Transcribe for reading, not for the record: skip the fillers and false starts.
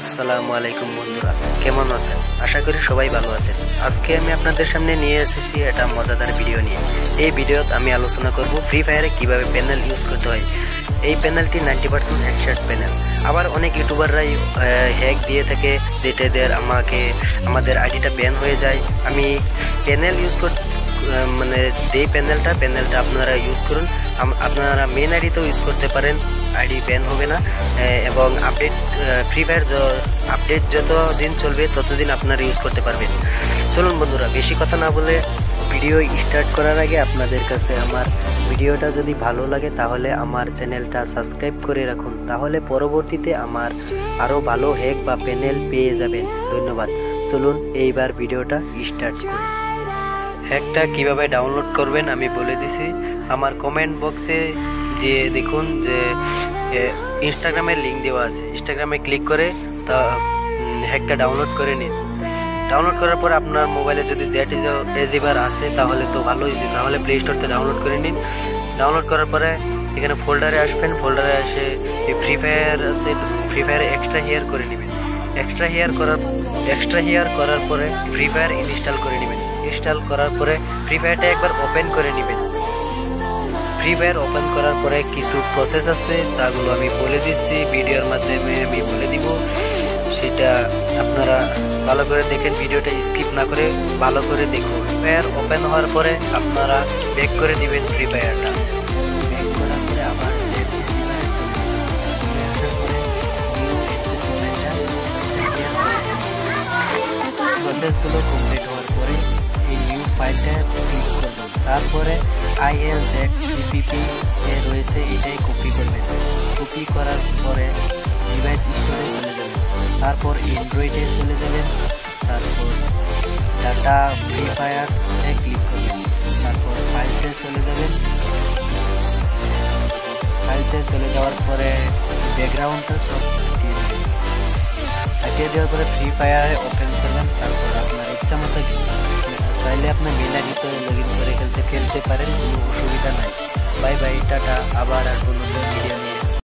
আসসালামু আলাইকুম বন্ধুরা, কেমন আছেন? আশা করি সবাই ভালো আছেন। আজকে আমি আপনাদের সামনে নিয়ে এসেছি একটা মজাদার ভিডিও নিয়ে। এই ভিডিওতে আমি আলোচনা করব ফ্রি ফায়ারে কিভাবে প্যানেল ইউজ করতে হয়। এই প্যানেলটি 90% হেডশট প্যানেল। আবার অনেক ইউটিউবাররাই হ্যাক দিয়ে থাকে, যেটাদের আমাদের আইডিটা ব্যান হয়ে যায়। আমি প্যানেল ইউজ মানে যেই প্যানেলটা আপনারা ইউজ করুন। আপনারা মেন আইডিতেও ইউজ করতে পারেন, আইডি ব্যান হবে না। এবং ফ্রি ফায়ার আপডেট যত দিন চলবে ততদিন আপনারা ইউজ করতে পারবেন। চলুন বন্ধুরা, বেশি কথা না বলে ভিডিও স্টার্ট করার আগে আপনাদের কাছে আমার ভিডিওটা যদি ভালো লাগে তাহলে আমার চ্যানেলটা সাবস্ক্রাইব করে রাখুন, তাহলে পরবর্তীতে আমার আরও ভালো হ্যাক বা প্যানেল পেয়ে যাবেন। ধন্যবাদ। চলুন এইবার ভিডিওটা স্টার্ট করি। হ্যাকটা কিভাবে ডাউনলোড করবেন আমি বলে দিছি। আমার কমেন্ট বক্সে যে দেখুন যে ইনস্টাগ্রামের লিঙ্ক দেওয়া আছে, ইনস্টাগ্রামে ক্লিক করে তা হ্যাকটা ডাউনলোড করে নিন। ডাউনলোড করার পর আপনার মোবাইলে যদি জেট এজিবার আছে তাহলে তো ভালোই, নাহলে প্লে স্টোরতে ডাউনলোড করে নিন। ডাউনলোড করার পরে এখানে ফোল্ডারে আসবেন, ফোল্ডারে এসে ফ্রি ফায়ার আছে, ফ্রি ফায়ার এক্সট্রা হেয়ার করে নেবেন। এক্সট্রা হেয়ার করার পরে ফ্রি ফায়ার ইনস্টল করে নেবেন। ইনস্টল করার পরে ফ্রি ফায়ারটা একবার ওপেন করে নেবেন। ফ্রি ফায়ার ওপেন করার পরে কিছু প্রসেস আছে, তাগুলো আমি বলে দিচ্ছি, ভিডিওর মাধ্যমে আমি বলে দিব। সেটা আপনারা ভালো করে দেখেন, ভিডিওটা স্কিপ না করে ভালো করে দেখুন। ফায়ার ওপেন হওয়ার পরে আপনারা ব্যাক করে দিবেন ফ্রি ফায়ারটা। ব্যাক করার পরে আবার প্রসেসগুলো কমপ্লিট হওয়ার পরে এই নিউ ফাইলটা ক্লিক করবেন। তারপরে ILZCPP এ রয়েছে, এটাই কপি করবেন। কপি করার পরে ডিভাইস স্টোরে চলে যাবেন, তারপর অ্যান্ড্রয়েডে চলে যাবেন, তারপর ডাটা ফ্রি ফায়ারে ক্লিক করবেন, তারপর ফাইলসে চলে যাবেন। ফাইলসে চলে যাওয়ার পরে ব্যাকগ্রাউন্ডটা সব হাটিয়ে দেওয়ার পরে ফ্রি ফায়ারে ওপেন করবেন। তারপর আপনার ইচ্ছা মতো চাইলে আপনার মেল আইডিতে লগ ইন করে খেলতে পারেন, কোনো অসুবিধা নাই। Bye bye, tata. আবার আর কোনো ভিডিও নিয়ে